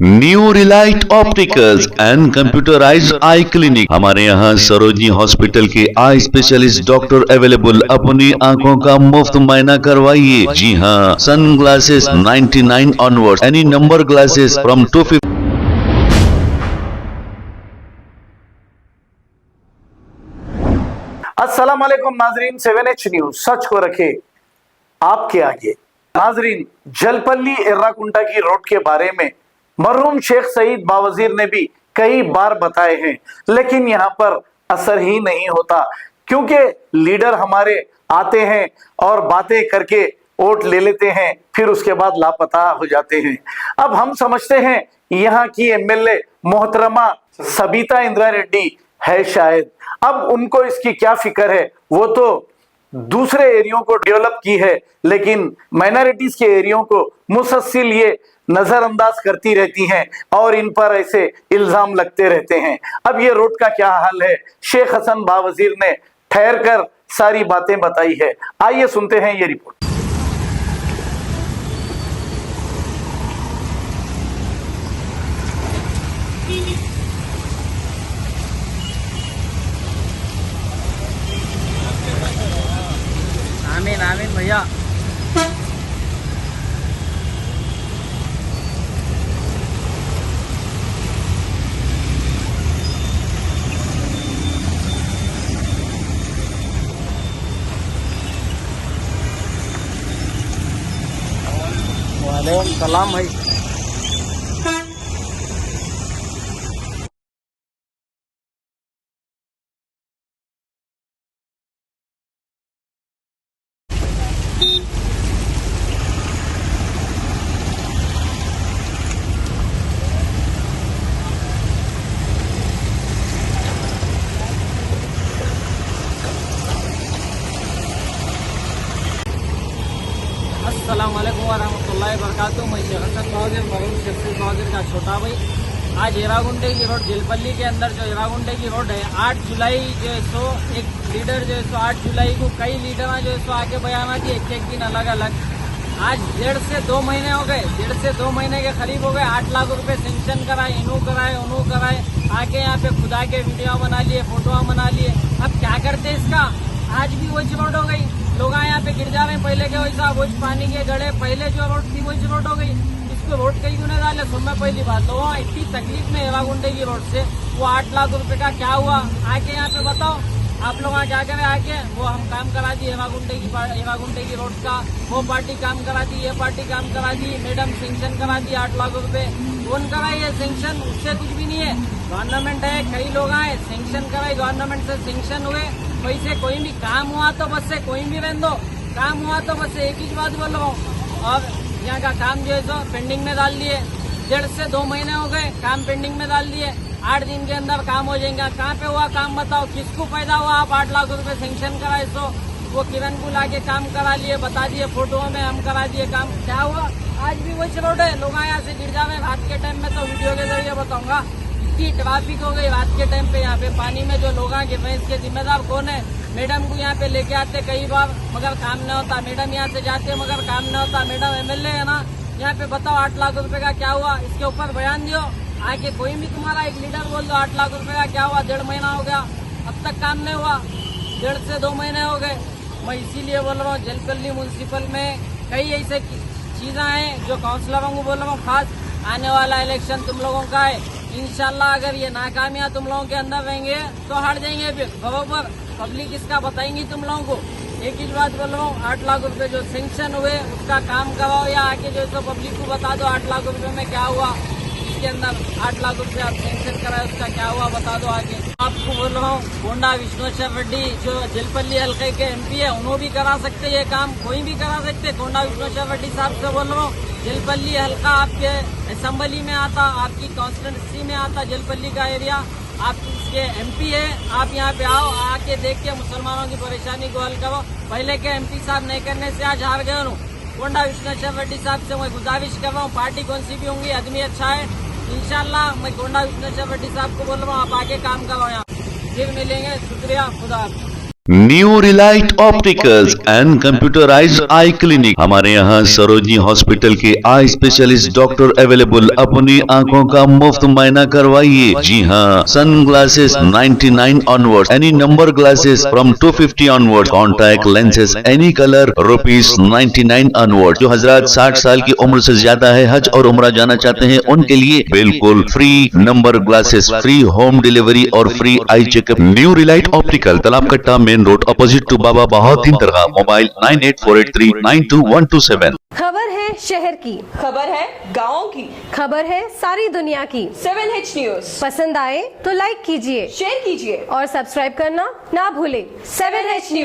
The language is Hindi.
New Relight opticals and computerised I clinic. हमारे यहाँ सरोजनी हॉस्पिटल के आई स्पेशलिस्ट डॉक्टर अवेलेबल। अपनी आंखों का मुफ्त मुआयना करवाइए। जी हाँ, sunglasses 99 onward, any number glasses from 250। अस्सलाम वालेकुम नाजरीन, 7H न्यूज सच को रखे आपके आगे। नाजरीन, जलपल्ली एर्राकुंटा की रोड के बारे में मरहूम शेख सईद बावजीर ने भी कई बार बताए हैं, लेकिन यहाँ पर असर ही नहीं होता, क्योंकि लीडर हमारे आते हैं और बातें करके वोट ले लेते हैं, फिर उसके बाद लापता हो जाते हैं। अब हम समझते हैं यहाँ की एमएलए मोहतरमा सबिता इंद्रा रेड्डी है शायद। अब उनको इसकी क्या फिक्र है, वो तो दूसरे एरियो को डेवलप की है, लेकिन माइनॉरिटीज के एरियो को मुसलसल ये नजरअंदाज करती रहती हैं और इन पर ऐसे इल्जाम लगते रहते हैं। अब ये रोड का क्या हाल है, शेख हसन बावजीर ने ठहर कर सारी बातें बताई है। आइए सुनते हैं ये रिपोर्ट। आमीन आमीन भैया। वालेकुम सलाम भाई। अस्सलाम वालेकुम वरहमतुल्लाहि वबरकातुहू। मैं शेख हसन बावजीर, मरहूम शेख सईद बावजीर का छोटा भाई। आज एरागुंडे की रोड जलपल्ली के अंदर जो एरागुंडे की रोड है, 8 जुलाई जो है सो एक लीडर जो है सो 8 जुलाई को कई लीडर जो है सो आके बयाना दिए एक दिन अलग अलग। आज 1.5 से 2 महीने हो गए, 1.5 से 2 महीने के करीब हो गए। 8 लाख रुपए सेंक्शन कराए, इनू कराए उनू कराए, आके यहाँ पे खुदा के वीडियो बना लिए, फोटो बना लिए। अब क्या करते इसका, आज भी वही रोड हो गई। लोग यहाँ पे गिर जा रहे हैं, पहले के वैसा वही पानी के गड़े, पहले जो रोड थी वही रोड हो गई। इसको रोड कहीं क्यों नहीं डाले, सुन में पहली बात तो वो इतनी तकलीफ में एरागुंडे की रोड से वो 8 लाख रुपए का क्या हुआ, आके यहाँ पे बताओ आप लोग क्या करें। आके वो हम काम करा दिए एरागुंडे की रोड का, वो पार्टी काम करा दी, ये पार्टी काम करा दी, मैडम सेंक्शन करा दी 8 लाख रुपए। कौन कराए ये सेंक्शन, उससे कुछ भी नहीं है। गवर्नमेंट है, कई लोग आए सेंक्शन कराए, गवर्नमेंट से सेंक्शन हुए पैसे। कोई भी काम हुआ तो बस से कोई भी रहने दो, काम हुआ तो बस एक ही बात बोल रहा हूँ। और यहाँ का काम जो है सो पेंडिंग में डाल दिए। 1.5 से 2 महीने हो गए, काम पेंडिंग में डाल दिए। 8 दिन के अंदर काम हो जाएगा। कहाँ पे हुआ काम बताओ, किसको फायदा हुआ। आप 8 लाख रुपए सेंक्शन कराए सो वो किरण को लाके काम करा लिए, बता दिए फोटो में हम करा दिए काम, क्या हुआ। आज भी वही रोड है, लोग यहाँ से गिर जा रहे। रात के टाइम में तो वीडियो के जरिए बताऊंगा, इतनी ट्रैफिक हो गई रात के टाइम पे। यहाँ पे पानी में जो लोग गिर रहे हैं, इसके जिम्मेदार कौन है। मैडम को यहाँ पे लेके आते कई बार, मगर काम नहीं होता। मैडम यहाँ से जाते मगर काम नहीं होता। मैडम एमएलए है ना, यहाँ पे बताओ 8 लाख रुपए का क्या हुआ, इसके ऊपर बयान दियो। आके कोई भी तुम्हारा एक लीडर बोल दो 8 लाख रुपए का क्या हुआ। 1.5 महीना हो गया, अब तक काम नहीं हुआ। 1.5 से 2 महीने हो गए। मैं इसीलिए बोल रहा हूँ, जलपल्ली म्यूनसिपल में कई ऐसे चीजें हैं जो काउंसलरों को बोल रहा हूँ, खास आने वाला इलेक्शन तुम लोगों का है। इंशाल्लाह अगर ये नाकामियां तुम लोगों के अंदर रहेंगे तो हट जाएंगे फिर बराबर। पब्लिक इसका बताएंगी तुम लोगों को। एक ही बात बोल रहा हूँ, 8 लाख रुपए जो सेंक्शन हुए उसका काम कराओ, या आके जो तो पब्लिक को बता दो 8 लाख रुपए में क्या हुआ। इसके अंदर 8 लाख रुपए आप सेंक्शन कराए, उसका क्या हुआ बता दो आगे। आपको बोल रहा हूँ, गोंडा विश्वेश्वर रेड्डी जो जलपल्ली हल्के के एमपी है, उन्होंने भी करा सकते ये काम, कोई भी करा सकते। गोंडा विश्वेश्वर रेड्डी साहब से बोल रहा हूँ, जलपल्ली हल्का आपके असेंबली में आता, आपकी कॉन्स्टिट्यूंसी में आता जलपल्ली का एरिया, आप इसके एमपी है। आप यहाँ पे आओ, आके देख के मुसलमानों की परेशानी को हल करो। पहले के एमपी साहब नहीं करने से आज हार गए। गोंडा विश्वेश्वर रेड्डी साहब से मैं गुजारिश कर रहा हूँ, पार्टी कौन सी भी होंगी, आदमी अच्छा है। इंशाल्लाह मैं गोंडा विश्वेश्वर रेड्डी साहब को बोल रहा हूँ, आप आके काम करो यहाँ, फिर मिलेंगे। शुक्रिया, खुदा हाफिज़। New Relight opticals and computerised I clinic. हमारे यहाँ सरोजनी हॉस्पिटल के आई स्पेशलिस्ट डॉक्टर अवेलेबल। अपनी आंखों का मुफ्त मायना करवाइए। जी हाँ, sunglasses 99 onward, any number glasses from 250 onward, contact lenses any colour ₹99 onward. जो हजरात 60 साल की उम्र से ज्यादा है, हज और उम्रा जाना चाहते हैं, उनके लिए बिल्कुल free number glasses, free home delivery और free eye checkup. New relight optical, Talab Katta, main road, opposite to Baba Bahauddin Dargah. Mobile 9848392127। खबर है शहर की, खबर है गाँव की, खबर है सारी दुनिया की। 7H न्यूज पसंद आए तो लाइक कीजिए, शेयर कीजिए और सब्सक्राइब करना ना भूलें। 7H news.